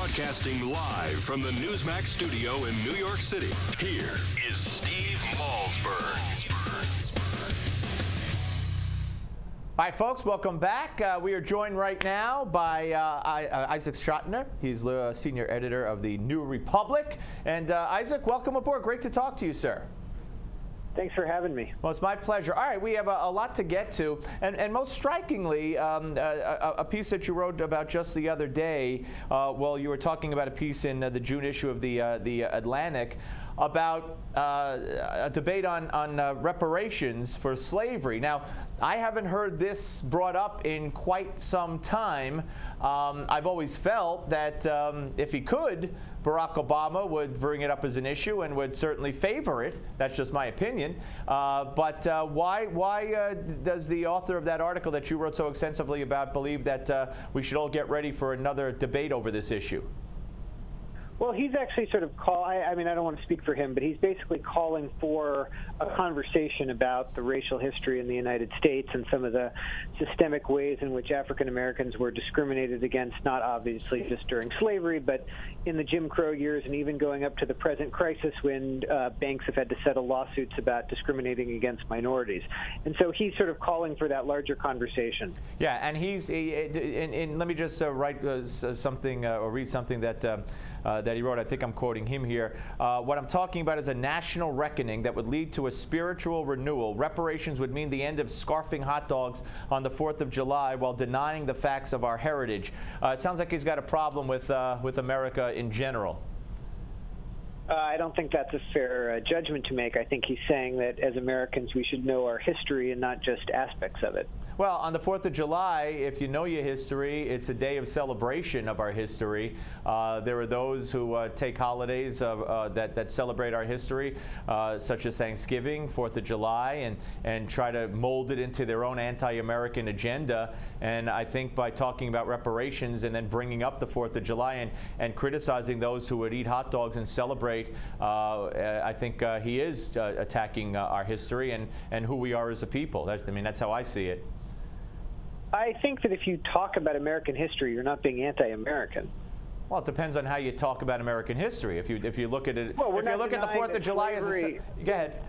Broadcasting live from the Newsmax studio in New York City, here is Steve Malzberg. All right, folks, welcome back. We are joined right now by Isaac Chotiner. He's the senior editor of the New Republic. And Isaac, welcome aboard. Great to talk to you, sir. Thanks for having me. Well, it's my pleasure. All right, we have a lot to get to. And most strikingly, a piece that you wrote about just the other day, you were talking about a piece in the June issue of the Atlantic about a debate on reparations for slavery. Now, I haven't heard this brought up in quite some time. I've always felt that if he could, Barack Obama would bring it up as an issue and would certainly favor it. That's just my opinion. But why does the author of that article that you wrote so extensively about believe that we should all get ready for another debate over this issue? Well, he's actually sort of I mean, I don't want to speak for him, but he's basically calling for a conversation about the racial history in the United States and some of the systemic ways in which African Americans were discriminated against, not obviously just during slavery, but in the Jim Crow years and even going up to the present crisis when banks have had to settle lawsuits about discriminating against minorities. And so he's sort of calling for that larger conversation. Yeah, and let me just write something or read something that he wrote. I think I'm quoting him here. What I'm talking about is a national reckoning that would lead to a spiritual renewal. Reparations would mean the end of scarfing hot dogs on the 4th of July while denying the facts of our heritage. It sounds like he's got a problem with America in general. I don't think that's a fair judgment to make. I think he's saying that as Americans we should know our history and not just aspects of it. Well, on the 4th of July, if you know your history, it's a day of celebration of our history. There are those who take holidays that celebrate our history, such as Thanksgiving, 4th of July, and try to mold it into their own anti-American agenda. And I think by talking about reparations and then bringing up the 4th of July and criticizing those who would eat hot dogs and celebrate, I think he is attacking our history and who we are as a people. That's how I see it. I think that if you talk about American history, you're not being anti-American. Well, it depends on how you talk about American history. If you look at it, well, if you look at the 4th of July as a... Go ahead.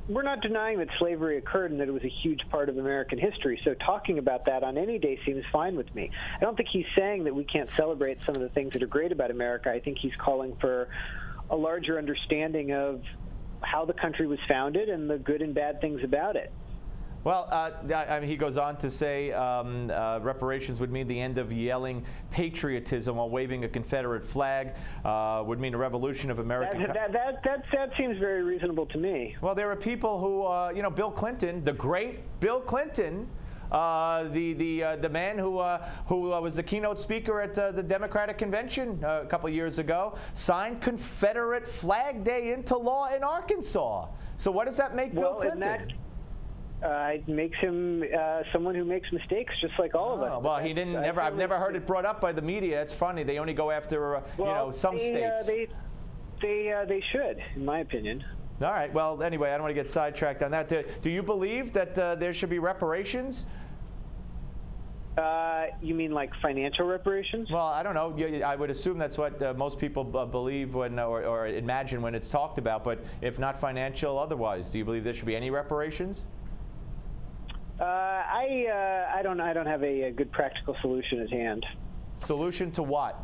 We're not denying that slavery occurred and that it was a huge part of American history, so talking about that on any day seems fine with me. I don't think he's saying that we can't celebrate some of the things that are great about America. I think he's calling for a larger understanding of how the country was founded and the good and bad things about it. Well, he goes on to say reparations would mean the end of yelling patriotism while waving a Confederate flag, would mean a revolution of American... That seems very reasonable to me. Well, there are people who, Bill Clinton, the great Bill Clinton, the man who was the keynote speaker at the Democratic Convention a couple of years ago, signed Confederate Flag Day into law in Arkansas. So what does that make Bill Clinton? It makes him someone who makes mistakes, just like all of us. Well, he didn't. I've never heard it brought up by the media. It's funny. They only go after some states. They should, in my opinion. All right. Well, anyway, I don't want to get sidetracked on that. Do you believe that there should be reparations? You mean like financial reparations? Well, I don't know. I would assume that's what most people believe when or imagine when it's talked about. But if not financial, otherwise, do you believe there should be any reparations? I don't have a good practical solution at hand. Solution to what?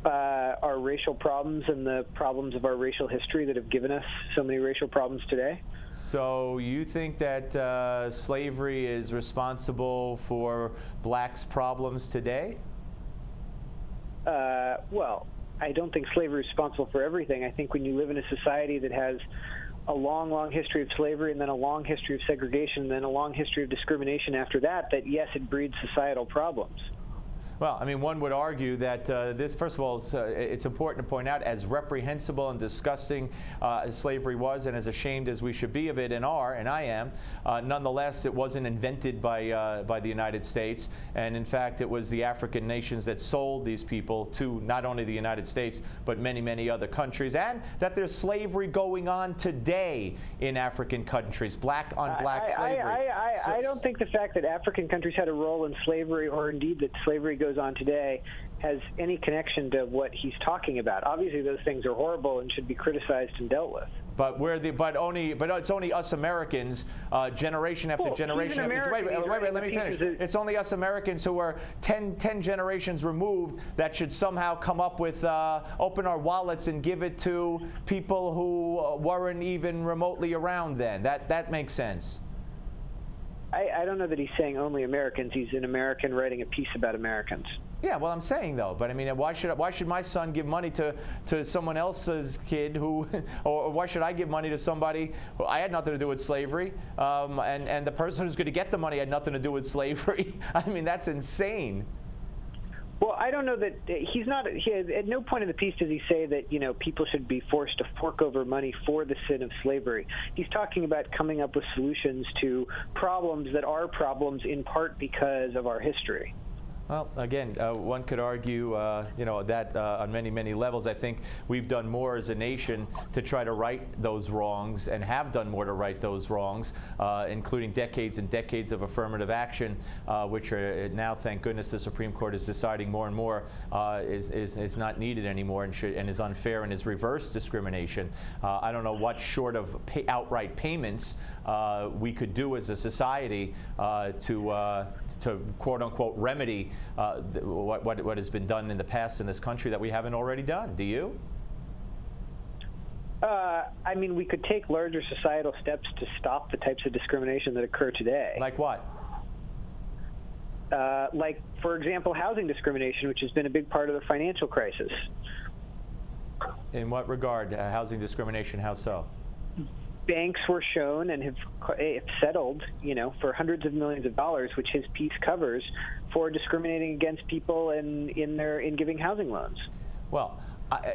Our racial problems and the problems of our racial history that have given us so many racial problems today. So you think that slavery is responsible for blacks' problems today? Well, I don't think slavery is responsible for everything. I think when you live in a society that has a long, long history of slavery and then a long history of segregation and then a long history of discrimination after that, yes, it breeds societal problems. Well, I mean, one would argue that this, first of all, it's important to point out, as reprehensible and disgusting as slavery was, and as ashamed as we should be of it, and I am, nonetheless, it wasn't invented by the United States. And in fact, it was the African nations that sold these people to not only the United States, but many, many other countries. And that there's slavery going on today in African countries, black on black slavery. I don't think the fact that African countries had a role in slavery, or indeed that slavery goes goes on today has any connection to what he's talking about. Obviously, those things are horrible and should be criticized and dealt with. But it's only us Americans, generation after generation. Wait, let me finish. It's only us Americans who are 10 generations removed that should somehow come up with, open our wallets and give it to people who weren't even remotely around then. That makes sense. I don't know that he's saying only Americans. He's an American writing a piece about Americans. Yeah, well, I'm saying though, but I mean, why should my son give money to someone else's kid who, or why should I give money to somebody who I had nothing to do with slavery, and the person who's going to get the money had nothing to do with slavery? I mean, that's insane. Well, I don't know that he's not. At no point in the piece does he say that people should be forced to fork over money for the sin of slavery. He's talking about coming up with solutions to problems that are problems in part because of our history. Well, again, one could argue, that on many, many levels. I think we've done more as a nation to try to right those wrongs, and have done more to right those wrongs, including decades and decades of affirmative action, which are now, thank goodness, the Supreme Court is deciding more and more is not needed anymore and is unfair and is reverse discrimination. I don't know what short of outright payments we could do as a society to quote unquote remedy what has been done in the past in this country that we haven't already done. Do you? I mean, we could take larger societal steps to stop the types of discrimination that occur today. Like what? Like, for example, housing discrimination, which has been a big part of the financial crisis. In what regard? Housing discrimination, how so? Banks were shown and have settled, for hundreds of millions of dollars, which his piece covers, for discriminating against people in giving housing loans. Well,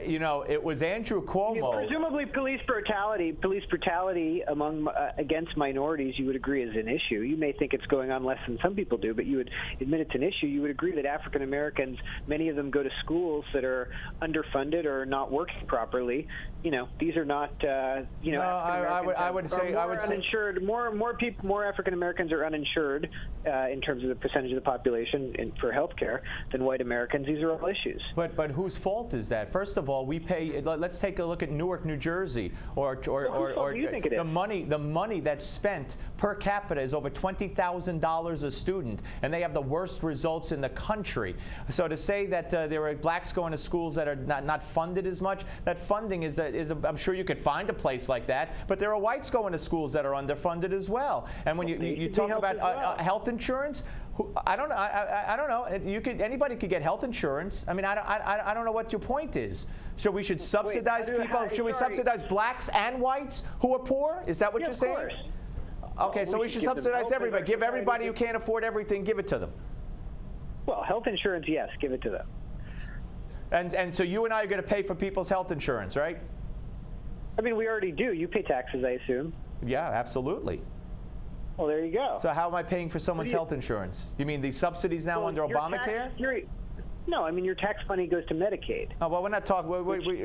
it was Andrew Cuomo. Presumably, police brutality among against minorities, you would agree is an issue. You may think it's going on less than some people do, but you would admit it's an issue. You would agree that African Americans, many of them go to schools that are underfunded or not working properly. These are not. I would say uninsured. More African Americans are uninsured in terms of the percentage of the population for health care than white Americans. These are all issues. But whose fault is that? First of all, we pay. Let's take a look at Newark, New Jersey, or the money that's spent per capita is over $20,000 a student, and they have the worst results in the country. So to say that there are blacks going to schools that are not funded as much, that funding is I'm sure you could find a place like that, but there are whites going to schools that are underfunded as well. And when you talk about health insurance, I don't know. Anybody could get health insurance. I mean, I don't know what your point is. So we should subsidize people. Should we subsidize blacks and whites who are poor? Is that what you're saying? Course. Okay, so we should subsidize everybody. Give everybody who can't afford everything, give it to them. Well, health insurance, yes, give it to them. And so you and I are going to pay for people's health insurance, right? I mean, we already do. You pay taxes, I assume. Yeah, absolutely. Well, there you go. So how am I paying for someone's health insurance? You mean the subsidies now under Obamacare? No, I mean your tax money goes to Medicaid. Oh, well, we're not talking.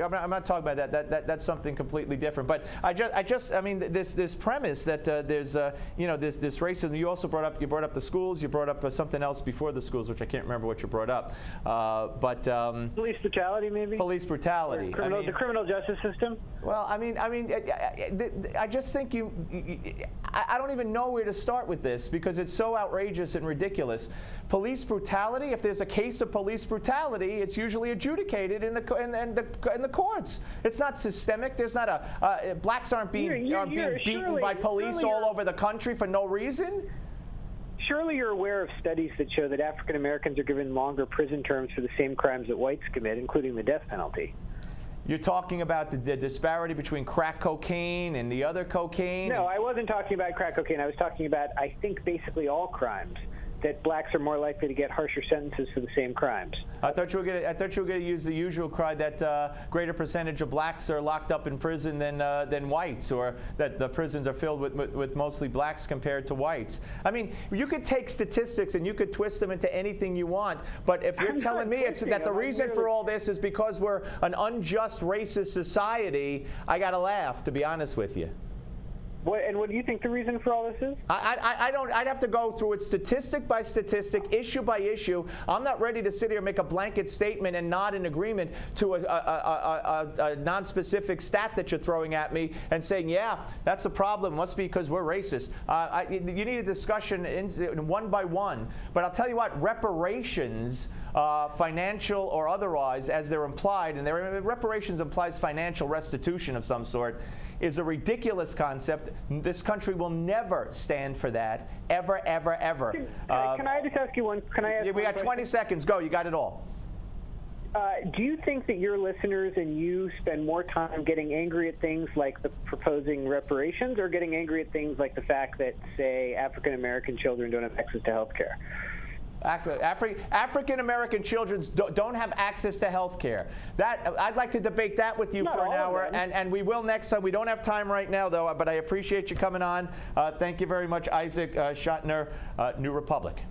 I'm not talking about that. That's something completely different. But I mean, this premise that there's this racism. You also brought up the schools. You brought up something else before the schools, which I can't remember what you brought up. Police brutality, maybe. Police brutality. The criminal justice system. Well, I just think I don't even know where to start with this because it's so outrageous and ridiculous. Police brutality. If there's a case of police brutality, it's usually adjudicated in the courts. It's not systemic. There's not blacks aren't being beaten by police all over the country for no reason. Surely you're aware of studies that show that African Americans are given longer prison terms for the same crimes that whites commit, including the death penalty. You're talking about the disparity between crack cocaine and the other cocaine? No, I wasn't talking about crack cocaine. I was talking about, I think, basically all crimes. That blacks are more likely to get harsher sentences for the same crimes. I thought you were going to use the usual cry that greater percentage of blacks are locked up in prison than whites, or that the prisons are filled with mostly blacks compared to whites. I mean, you could take statistics and you could twist them into anything you want, but if you're telling me it's that the reason for all this is because we're an unjust, racist society, I got to laugh, to be honest with you. What do you think the reason for all this is? I don't. I'd have to go through it statistic by statistic, issue by issue. I'm not ready to sit here and make a blanket statement and nod in agreement to a non-specific stat that you're throwing at me and saying, yeah, that's a problem. Must be because we're racist. You need a discussion one by one. But I'll tell you what, reparations, financial or otherwise, as they're implied, and reparations implies financial restitution of some sort, is a ridiculous concept. This country will never stand for that, ever, ever, ever. Can I just ask you one? Can I ask? Yeah, we got 20 seconds. Go. You got it all. Do you think that your listeners and you spend more time getting angry at things like the proposing reparations, or getting angry at things like the fact that, say, African American children don't have access to health care? African American children don't have access to health care. I'd like to debate that with you for an hour, and we will next time. We don't have time right now, though, but I appreciate you coming on. Thank you very much, Isaac Chotiner, New Republic.